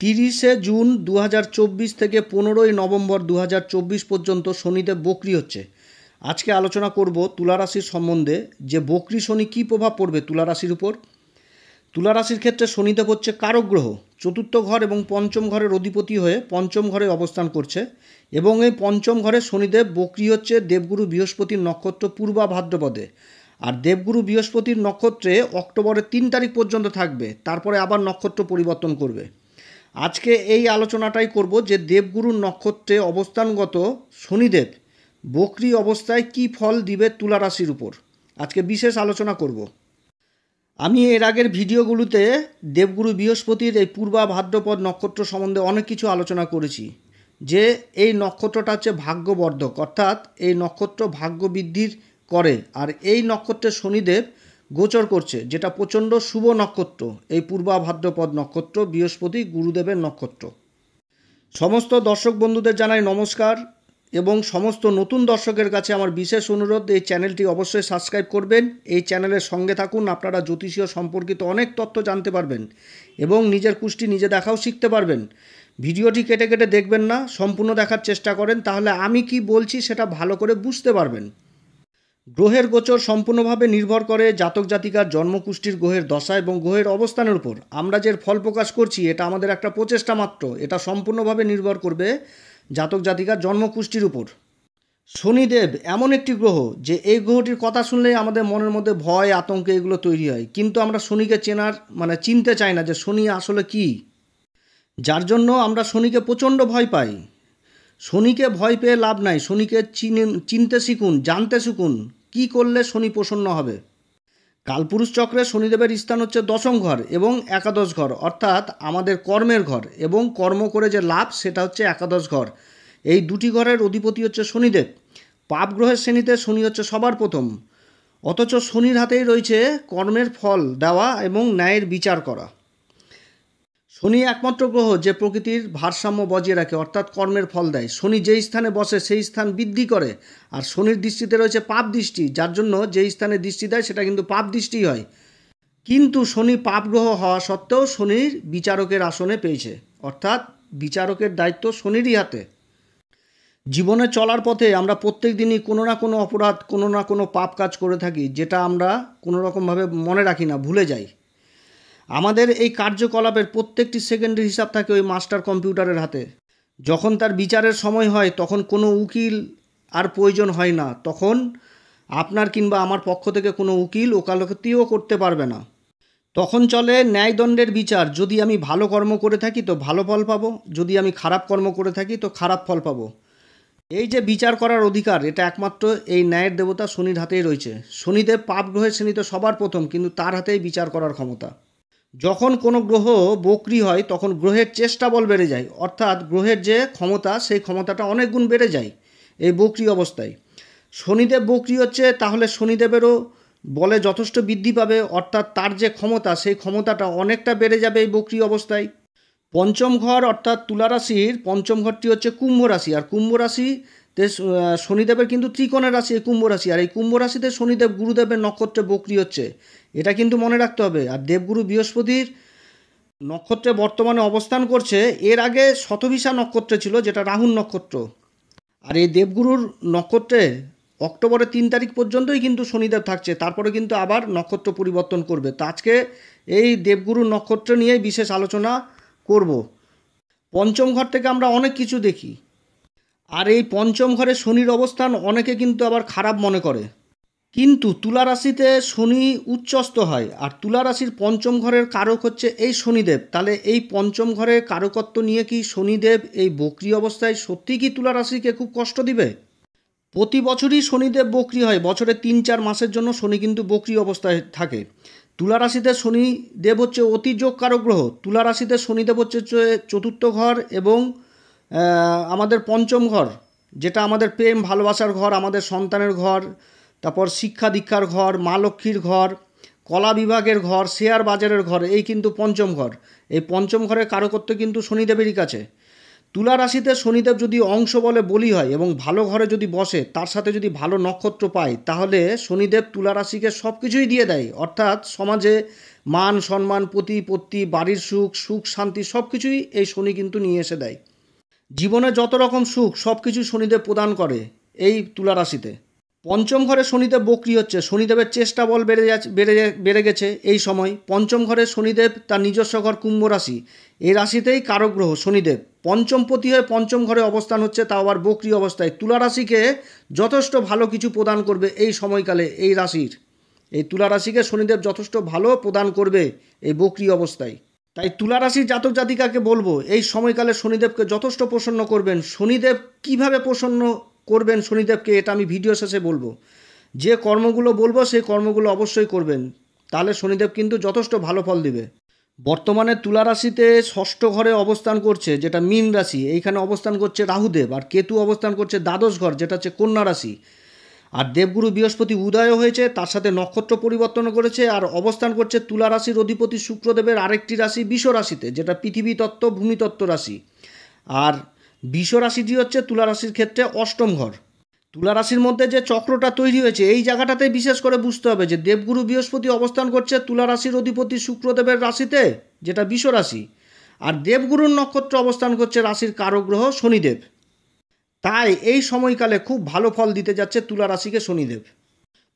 30শে June 2024 থেকে 15ই November 2024 পর্যন্ত শনিদেব বক্রি হচ্ছে। আজকে আলোচনা করব তুলা রাশির সম্বন্ধে, যে বক্রি শনি কী প্রভাব পড়বে তুলা রাশির উপর। তুলা রাশির ক্ষেত্রে শনিদেব হচ্ছে কারক গ্রহ, চতুর্থ ঘর এবং পঞ্চম ঘরের অধিপতি হয়ে পঞ্চম ঘরে অবস্থান করছে, এবং এই পঞ্চম ঘরে শনিদেব বক্রি হচ্ছে দেবগুরু বৃহস্পতির নক্ষত্র পূর্বা ভাদ্রপদে। আর দেবগুরু বৃহস্পতির নক্ষত্রে অক্টোবরের 3 তারিখ পর্যন্ত থাকবে, তারপরে আবার নক্ষত্র পরিবর্তন করবে। আজকে এই আলোচনাটাই করব যে দেবগুরুর নক্ষত্রে অবস্থানগত শনিদেব বক্রি অবস্থায় কি ফল দিবে তুলা রাশির উপর, আজকে বিশেষ আলোচনা করব। আমি এর আগের ভিডিওগুলোতে দেবগুরু বৃহস্পতির এই পূর্বা ভাদ্রপদ নক্ষত্র সম্বন্ধে অনেক কিছু আলোচনা করেছি, যে এই নক্ষত্রটা হচ্ছে ভাগ্যবর্ধক, অর্থাৎ এই নক্ষত্র ভাগ্য বৃদ্ধির করে। আর এই নক্ষত্রে শনিদেব গোচর করছে, যেটা প্রচণ্ড শুভ নক্ষত্র, এই পূর্বা ভাদ্রপদ নক্ষত্র বৃহস্পতি গুরুদেবের নক্ষত্র। সমস্ত দর্শক বন্ধুদের জানাই নমস্কার, এবং সমস্ত নতুন দর্শকের কাছে আমার বিশেষ অনুরোধ, এই চ্যানেলটি অবশ্যই সাবস্ক্রাইব করবেন। এই চ্যানেলের সঙ্গে থাকুন, আপনারা জ্যোতিষীয় সম্পর্কিত অনেক তথ্য জানতে পারবেন এবং নিজের কুষ্টি নিজে দেখাও শিখতে পারবেন। ভিডিওটি কেটে কেটে দেখবেন না, সম্পূর্ণ দেখার চেষ্টা করেন, তাহলে আমি কি বলছি সেটা ভালো করে বুঝতে পারবেন। গ্রহের গোচর সম্পূর্ণভাবে নির্ভর করে জাতক জাতিকার জন্মকুষ্ঠির গ্রহের দশা এবং গ্রহের অবস্থানের উপর। আমরা যে ফল প্রকাশ করছি এটা আমাদের একটা প্রচেষ্টা মাত্র, এটা সম্পূর্ণভাবে নির্ভর করবে জাতক জাতিকার জন্মকুষ্ঠির উপর। শনিদেব এমন একটি গ্রহ যে এই গ্রহটির কথা শুনলেই আমাদের মনের মধ্যে ভয় আতঙ্ক এগুলো তৈরি হয়, কিন্তু আমরা শনিকে চিনতে চাই না যে শনি আসলে কি, যার জন্য আমরা শনিকে প্রচণ্ড ভয় পাই। শনিকে ভয় পেয়ে লাভ নাই, শনিকে চিনতে শিখুন, জানতে শিখুন কি করলে শনি প্রসন্ন হবে। কালপুরুষ চক্রে শনিদেবের স্থান হচ্ছে দশম ঘর এবং একাদশ ঘর, অর্থাৎ আমাদের কর্মের ঘর, এবং কর্ম করে যে লাভ সেটা হচ্ছে একাদশ ঘর। এই দুটি ঘরের অধিপতি হচ্ছে শনিদেব। পাপ গ্রহের শ্রেণীতে শনি হচ্ছে সবার প্রথম, অথচ শনির হাতেই রয়েছে কর্মের ফল দেওয়া এবং ন্যায়ের বিচার করা। শনি একমাত্র গ্রহ যে প্রকৃতির ভারসাম্য বজিয়ে রাখে, অর্থাৎ কর্মের ফল দেয়। শনি যেই স্থানে বসে সেই স্থান বৃদ্ধি করে, আর শনির দৃষ্টিতে রয়েছে পাপ দৃষ্টি, যার জন্য যেই স্থানে দৃষ্টি দেয় সেটা কিন্তু পাপ দৃষ্টি হয়। কিন্তু শনি পাপ গ্রহ হওয়া সত্ত্বেও শনির বিচারকের আসনে পেয়েছে, অর্থাৎ বিচারকের দায়িত্ব শনিরই হাতে। জীবনে চলার পথে আমরা প্রত্যেক দিনই কোনো না কোনো অপরাধ, কোনো না কোনো পাপ কাজ করে থাকি, যেটা আমরা কোনো রকমভাবে মনে রাখি না, ভুলে যাই। আমাদের এই কার্যকলাপের প্রত্যেকটি সেকেন্ডের হিসাব থাকে ওই মাস্টার কম্পিউটারের হাতে। যখন তার বিচারের সময় হয় তখন কোনো উকিল আর প্রয়োজন হয় না, তখন আপনার কিংবা আমার পক্ষ থেকে কোনো উকিল ওকালতিও করতে পারবে না। তখন চলে ন্যায়দণ্ডের বিচার। যদি আমি ভালো কর্ম করে থাকি তো ভালো ফল পাবো, যদি আমি খারাপ কর্ম করে থাকি তো খারাপ ফল পাবো। এই যে বিচার করার অধিকার, এটা একমাত্র এই ন্যায়ের দেবতা শনির হাতেই রয়েছে। শনিদেব পাপ গ্রহের শ্রেণীতে সবার প্রথম, কিন্তু তার হাতেই বিচার করার ক্ষমতা। যখন কোনো গ্রহ বক্রি হয় তখন গ্রহের চেষ্টা বল বেড়ে যায়, অর্থাৎ গ্রহের যে ক্ষমতা সেই ক্ষমতাটা অনেক গুণ বেড়ে যায় এই বক্রি অবস্থায়। শনিদেব বক্রি হচ্ছে, তাহলে শনিদেবেরও বলে যথেষ্ট বৃদ্ধি পাবে, অর্থাৎ তার যে ক্ষমতা সেই ক্ষমতাটা অনেকটা বেড়ে যাবে এই বক্রি অবস্থায়। পঞ্চম ঘর অর্থাৎ তুলা রাশির পঞ্চম ঘরটি হচ্ছে কুম্ভ রাশি, আর কুম্ভ রাশিতে শনিদেবের কিন্তু ত্রিকোণের রাশি এই কুম্ভ রাশি, আর এই কুম্ভ রাশিতে শনিদেব গুরুদেবের নক্ষত্রে বক্রি হচ্ছে, এটা কিন্তু মনে রাখতে হবে। আর দেবগুরু বৃহস্পতির নক্ষত্রে বর্তমানে অবস্থান করছে, এর আগে শতভিসা নক্ষত্রে ছিল যেটা রাহুর নক্ষত্র। আর এই দেবগুরুর নক্ষত্রে অক্টোবরের 3 তারিখ পর্যন্তই কিন্তু শনিদেব থাকছে, তারপরে কিন্তু আবার নক্ষত্র পরিবর্তন করবে। তো আজকে এই দেবগুরুর নক্ষত্র নিয়েই বিশেষ আলোচনা করব। পঞ্চম ঘর থেকে আমরা অনেক কিছু দেখি, আর এই পঞ্চম ঘরে শনির অবস্থান অনেকে কিন্তু আবার খারাপ মনে করে, কিন্তু তুলা রাশিতে শনি উচ্চস্থ হয়, আর তুলা রাশির পঞ্চম ঘরের কারক হচ্ছে এই শনিদেব। তাহলে এই পঞ্চম ঘরের কারকত্ব নিয়ে কি শনিদেব এই বক্রি অবস্থায় সত্যি কি তুলা রাশিকে খুব কষ্ট দিবে? প্রতি বছরই শনিদেব বক্রি হয়, বছরে 3-4 মাসের জন্য শনি কিন্তু বক্রি অবস্থায় থাকে। তুলা রাশিতে শনিদেব হচ্ছে অতি যোগ কারক গ্রহ। তুলা রাশিতে শনিদেব হচ্ছে চতুর্থ ঘর এবং আমাদের পঞ্চম ঘর, যেটা আমাদের প্রেম ভালোবাসার ঘর, আমাদের সন্তানের ঘর, তারপর শিক্ষা দীক্ষার ঘর, মা লক্ষ্মীর ঘর, কলা বিভাগের ঘর, শেয়ার বাজারের ঘর, এই কিন্তু পঞ্চম ঘর। এই পঞ্চম ঘরের কারকত্ব কিন্তু শনিদেবেরই কাছে। তুলা রাশিতে শনিদেব যদি অংশ বলে বলি হয় এবং ভালো ঘরে যদি বসে, তার সাথে যদি ভালো নক্ষত্র পায়, তাহলে শনিদেব তুলা রাশিকে সব কিছুই দিয়ে দেয়, অর্থাৎ সমাজে মান সম্মান প্রতিপত্তি বাড়ির সুখ সুখ শান্তি সব কিছুই এই শনি কিন্তু নিয়ে এসে দেয়। জীবনে যত রকম সুখ সব কিছু শনিদেব প্রদান করে এই তুলা রাশিতে। পঞ্চম ঘরে শনিদেব বক্রি হচ্ছে, শনিদেবের চেষ্টা বল বেড়ে গেছে এই সময়। পঞ্চম ঘরে শনিদেব তার নিজস্ব ঘর কুম্ভ রাশি, এই রাশিতেই কারক গ্রহ শনিদেব পঞ্চমপতি হয়ে পঞ্চম ঘরে অবস্থান হচ্ছে, তাও আবার বক্রি অবস্থায়। তুলা রাশিকে যথেষ্ট ভালো কিছু প্রদান করবে এই সময়কালে। এই তুলা রাশিকে শনিদেব যথেষ্ট ভালো প্রদান করবে এই বক্রি অবস্থায়। তাই তুলা রাশির জাতক জাতিকাকে বলবো এই সময়কালে শনিদেবকে যথেষ্ট প্রসন্ন করবেন। শনিদেব কিভাবে প্রসন্ন করবেন শনিদেবকে, এটা আমি ভিডিও শেষে বলবো। যে কর্মগুলো বলবো সেই কর্মগুলো অবশ্যই করবেন, তাহলে শনিদেব কিন্তু যথেষ্ট ভালো ফল দিবে। বর্তমানে তুলা রাশিতে ষষ্ঠ ঘরে অবস্থান করছে যেটা মীন রাশি, এইখানে অবস্থান করছে রাহুদেব, আর কেতু অবস্থান করছে দ্বাদশ ঘর যেটা হচ্ছে কন্যা রাশি। আর দেবগুরু বৃহস্পতি উদয় হয়েছে, তার সাথে নক্ষত্র পরিবর্তন করেছে, আর অবস্থান করছে তুলা রাশির অধিপতি শুক্রদেবের আরেকটি রাশি বিষ রাশিতে, যেটা পৃথিবী তত্ত্ব ভূমিতত্ত্ব রাশি। আর বিষ রাশিটি হচ্ছে তুলা রাশির ক্ষেত্রে অষ্টম ঘর। তুলা রাশির মধ্যে যে চক্রটা তৈরি হয়েছে এই জায়গাটাতে বিশেষ করে বুঝতে হবে যে দেবগুরু বৃহস্পতি অবস্থান করছে তুলা রাশির অধিপতি শুক্রদেবের রাশিতে, যেটা বিষ রাশি, আর দেবগুরুর নক্ষত্র অবস্থান করছে রাশির কারক গ্রহ শনিদেব। তাই এই সময়কালে খুব ভালো ফল দিতে যাচ্ছে তুলা রাশিকে শনিদেব।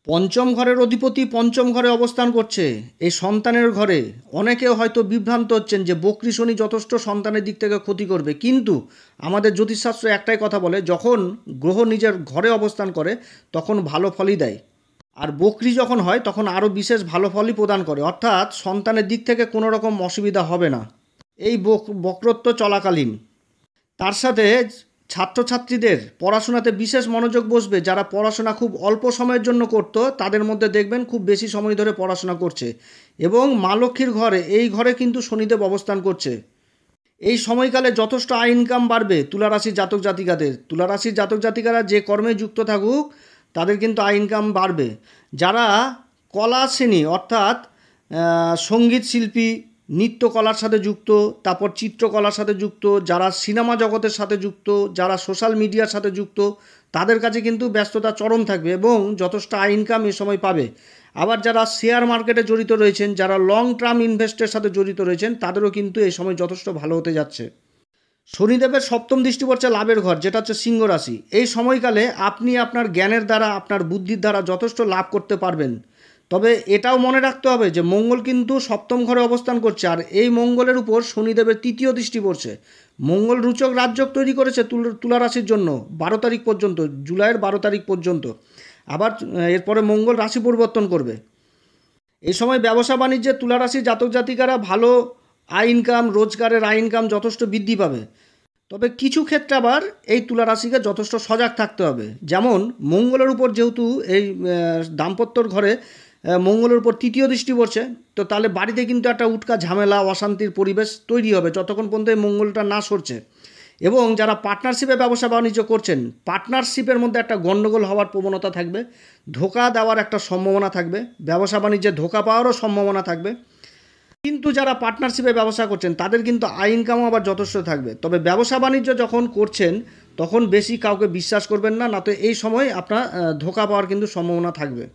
পঞ্চম ঘরের অধিপতি পঞ্চম ঘরে অবস্থান করছে, এই সন্তানের ঘরে। অনেকে হয়তো বিভ্রান্ত হচ্ছেন যে বক্রী শনি যথেষ্ট সন্তানের দিক থেকে ক্ষতি করবে, কিন্তু আমাদের জ্যোতিষশাস্ত্র একটাই কথা বলে, যখন গ্রহ নিজের ঘরে অবস্থান করে তখন ভালো ফলই দেয়, আর বক্রী যখন হয় তখন আরও বিশেষ ভালো ফলই প্রদান করে, অর্থাৎ সন্তানের দিক থেকে কোনো রকম অসুবিধা হবে না এই বক্রত্ব চলাকালীন। তার সাথে ছাত্রছাত্রীদের পড়াশোনাতে বিশেষ মনোযোগ বসবে। যারা পড়াশোনা খুব অল্প সময়ের জন্য করতো তাদের মধ্যে দেখবেন খুব বেশি সময় ধরে পড়াশোনা করছে। এবং মা লক্ষ্মীর ঘরে, এই ঘরে কিন্তু শনিদেব অবস্থান করছে। এই সময়কালে যথেষ্ট আয় ইনকাম বাড়বে তুলা রাশির জাতক জাতিকাদের। তুলা রাশির জাতক জাতিকারা যে কর্মে যুক্ত থাকুক তাদের কিন্তু আয় ইনকাম বাড়বে। যারা কলা শ্রেণী অর্থাৎ সঙ্গীত শিল্পী, নৃত্যকলার সাথে যুক্ত, তারপর চিত্রকলার সাথে যুক্ত, যারা সিনেমা জগতের সাথে যুক্ত, যারা সোশ্যাল মিডিয়ার সাথে যুক্ত, তাদের কাছে কিন্তু ব্যস্ততা চরম থাকবে এবং যথেষ্ট আয় ইনকাম এ সময় পাবে। আবার যারা শেয়ার মার্কেটে জড়িত রয়েছেন, যারা লং টার্ম ইনভেস্টের সাথে জড়িত রয়েছেন, তাদেরও কিন্তু এই সময় যথেষ্ট ভালো হতে যাচ্ছে। শনিদেবের সপ্তম দৃষ্টি পড়ছে লাভের ঘর, যেটা হচ্ছে সিংহ রাশি। এই সময়কালে আপনি আপনার জ্ঞানের দ্বারা, আপনার বুদ্ধির দ্বারা যথেষ্ট লাভ করতে পারবেন। তবে এটাও মনে রাখতে হবে যে মঙ্গল কিন্তু সপ্তম ঘরে অবস্থান করছে, আর এই মঙ্গলের উপর শনিদেবের তৃতীয় দৃষ্টি পড়ছে। মঙ্গল রুচক রাজযোগ তৈরি করেছে তুলা রাশির জন্য 12 তারিখ পর্যন্ত, জুলাইয়ের 12 তারিখ পর্যন্ত। আবার এরপরে মঙ্গল রাশি পরিবর্তন করবে। এই সময় ব্যবসা বাণিজ্যে তুলা রাশির জাতক জাতিকারা ভালো আয় ইনকাম, রোজগারের আয় ইনকাম যথেষ্ট বৃদ্ধি পাবে। তবে কিছু ক্ষেত্রে আবার এই তুলা রাশিকে যথেষ্ট সজাগ থাকতে হবে। যেমন মঙ্গলের উপর যেহেতু এই দাম্পত্যর ঘরে মঙ্গলের উপর তৃতীয় দৃষ্টি পড়ছে, তো তাহলে বাড়িতে কিন্তু একটা উটকা ঝামেলা, অশান্তির পরিবেশ তৈরি হবে যতক্ষণ পর্যন্ত এই মঙ্গলটা না সরছে। এবং যারা পার্টনারশিপে ব্যবসা বাণিজ্য করছেন, পার্টনারশিপের মধ্যে একটা গণ্ডগোল হওয়ার প্রবণতা থাকবে, ধোঁকা দেওয়ার একটা সম্ভাবনা থাকবে, ব্যবসা বাণিজ্যে ধোঁকা পাওয়ারও সম্ভাবনা থাকবে। কিন্তু যারা পার্টনারশিপে ব্যবসা করছেন তাদের কিন্তু আয় ইনকামও আবার যথেষ্ট থাকবে। তবে ব্যবসা বাণিজ্য যখন করছেন তখন বেশি কাউকে বিশ্বাস করবেন না, না তো এই সময় আপনার ধোঁকা পাওয়ার কিন্তু সম্ভাবনা থাকবে।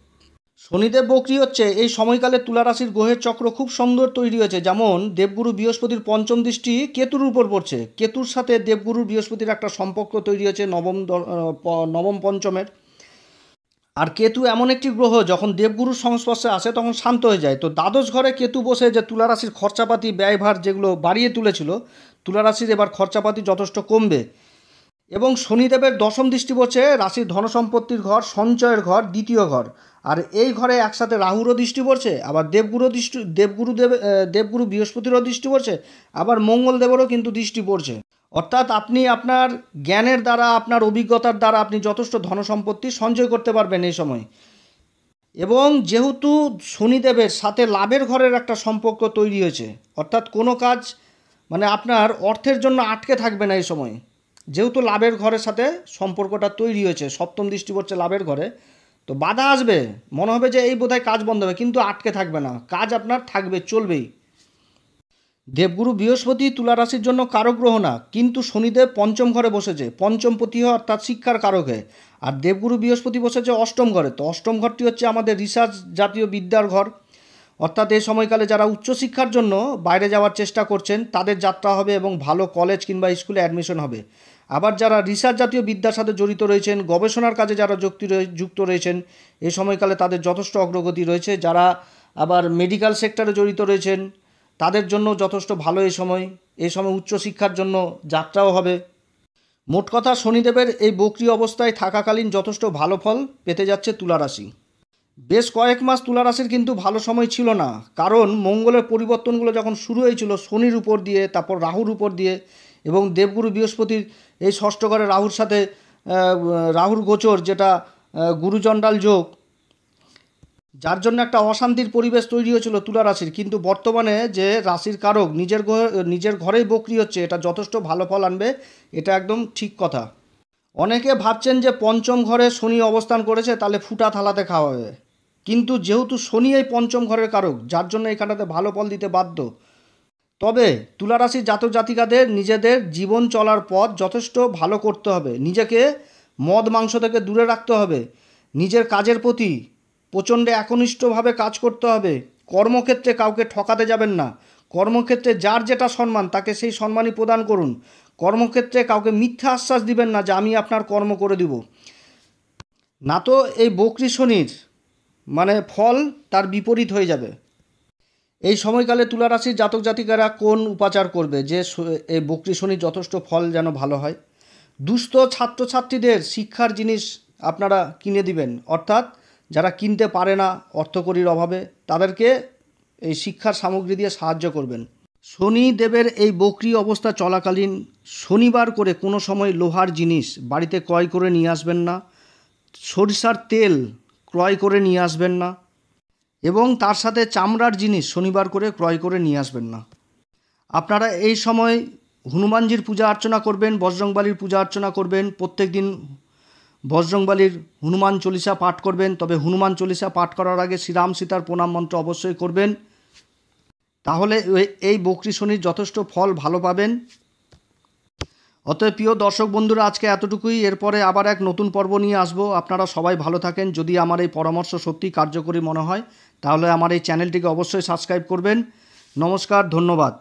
শনিদেব বক্রি হচ্ছে, এই সময়কালে তুলা রাশির গ্রহের চক্র খুব সুন্দর তৈরি হয়েছে। যেমন দেবগুরু বৃহস্পতির পঞ্চম দৃষ্টি কেতুর উপর পড়ছে, কেতুর সাথে দেবগুরু বৃহস্পতির একটা সম্পর্ক তৈরি হয়েছে নবম পঞ্চমের। আর কেতু এমন একটি গ্রহ যখন দেবগুরুর সংস্পর্শে আসে তখন শান্ত হয়ে যায়। তো দ্বাদশ ঘরে কেতু বসে যে তুলা রাশির খরচাপাতি ব্যয়ভার যেগুলো বাড়িয়ে তুলেছিল, তুলা রাশির এবার খরচাপাতি যথেষ্ট কমবে। এবং শনিদেবের দশম দৃষ্টি পড়ছে রাশির ধনসম্পত্তির ঘর, সঞ্চয়ের ঘর, দ্বিতীয় ঘর। আর এই ঘরে একসাথে রাহুরও দৃষ্টি পড়ছে, আবার দেবগুরু বৃহস্পতিরও দৃষ্টি পড়ছে, আবার মঙ্গলদেবেরও কিন্তু দৃষ্টি পড়ছে। অর্থাৎ আপনি আপনার জ্ঞানের দ্বারা, আপনার অভিজ্ঞতার দ্বারা আপনি যথেষ্ট ধনসম্পত্তি সঞ্চয় করতে পারবেন এই সময়। এবং যেহেতু শনিদেবের সাথে লাভের ঘরের একটা সম্পর্ক তৈরি হয়েছে, অর্থাৎ কোনো কাজ মানে আপনার অর্থের জন্য আটকে থাকবে না এই সময়। যেহেতু লাভের ঘরের সাথে সম্পর্কটা তৈরি হয়েছে, সপ্তম দৃষ্টি পড়ছে লাভের ঘরে, তো বাধা আসবে, মনে হবে যে এই বোধহয় কাজ বন্ধ হবে, কিন্তু আটকে থাকবে না, কাজ আপনার থাকবে, চলবেই। দেবগুরু বৃহস্পতি তুলা রাশির জন্য কারক গ্রহ না, কিন্তু শনিদেব পঞ্চম ঘরে বসেছে, পঞ্চমপতি অর্থাৎ শিক্ষার কারকে। আর দেবগুরু বৃহস্পতি বসেছে অষ্টম ঘরে, তো অষ্টম ঘরটি হচ্ছে আমাদের রিসার্চ জাতীয় বিদ্যার ঘর, অর্থাৎ এই সময়কালে যারা উচ্চশিক্ষার জন্য বাইরে যাওয়ার চেষ্টা করছেন তাদের যাত্রা হবে এবং ভালো কলেজ কিংবা স্কুলে অ্যাডমিশন হবে। আবার যারা রিসার্চ জাতীয় বিদ্যার সাথে জড়িত রয়েছেন, গবেষণার কাজে যারা যুক্ত রয়েছেন, এই সময়কালে তাদের যথেষ্ট অগ্রগতি রয়েছে। যারা আবার মেডিকেল সেক্টরে জড়িত রয়েছেন তাদের জন্য যথেষ্ট ভালো এই সময় উচ্চশিক্ষার জন্য যাত্রাও হবে। মোট কথা শনিদেবের এই বক্রি অবস্থায় থাকাকালীন যথেষ্ট ভালো ফল পেতে যাচ্ছে তুলা রাশি। বেশ কয়েক মাস তুলা রাশির কিন্তু ভালো সময় ছিল না, কারণ মঙ্গলের পরিবর্তনগুলো যখন শুরু হয়েছিল শনির উপর দিয়ে, তারপর রাহুর উপর দিয়ে, এবং দেবগুরু বৃহস্পতির এই ষষ্ঠ ঘরে রাহুর সাথে রাহুর গোচর, যেটা গুরুচণ্ডাল যোগ, যার জন্য একটা অশান্তির পরিবেশ তৈরি হয়েছিল তুলা রাশির। কিন্তু বর্তমানে যে রাশির কারক নিজের ঘরেই বক্রি হচ্ছে, এটা যথেষ্ট ভালো ফল আনবে, এটা একদম ঠিক কথা। অনেকে ভাবছেন যে পঞ্চম ঘরে শনি অবস্থান করেছে, তাহলে ফুটা থালাতে খাওয়া হবে, কিন্তু যেহেতু শনি এই পঞ্চম ঘরের কারক, যার জন্য এখানটাতে ভালো ফল দিতে বাধ্য। তবে তুলা রাশির জাতক জাতিকাদের নিজেদের জীবন চলার পথ যথেষ্ট ভালো করতে হবে, নিজেকে মদ মাংস থেকে দূরে রাখতে হবে, নিজের কাজের প্রতি প্রচণ্ড একনিষ্ঠভাবে কাজ করতে হবে, কর্মক্ষেত্রে কাউকে ঠকাতে যাবেন না, কর্মক্ষেত্রে যার যেটা সম্মান তাকে সেই সম্মানই প্রদান করুন, কর্মক্ষেত্রে কাউকে মিথ্যা আশ্বাস দিবেন না যে আমি আপনার কর্ম করে দিব, না তো এই বক্রি শনির ফল তার বিপরীত হয়ে যাবে। এই সময়কালে তুলা রাশির জাতক জাতিকারা কোন উপাচার করবে যে এই বক্রি শনির যথেষ্ট ফল যেন ভালো হয়? দুস্থ ছাত্রছাত্রীদের শিক্ষার জিনিস আপনারা কিনে দিবেন, অর্থাৎ যারা কিনতে পারে না অর্থকড়ির অভাবে, তাদেরকে এই শিক্ষার সামগ্রী দিয়ে সাহায্য করবেন। শনিদেবের এই বক্রি অবস্থা চলাকালীন শনিবার করে কোনো সময় লোহার জিনিস বাড়িতে ক্রয় করে নিয়ে আসবেন না, সরিষার তেল ক্রয় করে নিয়ে আসবেন না, এবং তার সাথে চামড়ার জিনিস শনিবার করে ক্রয় করে নিয়ে আসবেন না। আপনারা এই সময় হনুমানজির পূজা অর্চনা করবেন, বজরংবলীর পূজা অর্চনা করবেন, প্রত্যেক দিন বজরংবলীর হনুমান চল্লিশা পাঠ করবেন। তবে হনুমান চল্লিশা পাঠ করার আগে শ্রীরাম সীতার প্রণাম মন্ত্র অবশ্যই করবেন, তাহলে এই বক্রি শনির যথেষ্ট ফল ভালো পাবেন। অতএব প্রিয় দর্শক বন্ধুরা, আজকে এতটুকুই। এরপরে আবার এক নতুন পর্ব নিয়ে আসবো। আপনারা সবাই ভালো থাকেন। যদি আমার এই পরামর্শ সত্যি কার্যকরী মনে হয় তাহলে আমার এই চ্যানেলটিকে অবশ্যই সাবস্ক্রাইব করবেন। নমস্কার, ধন্যবাদ।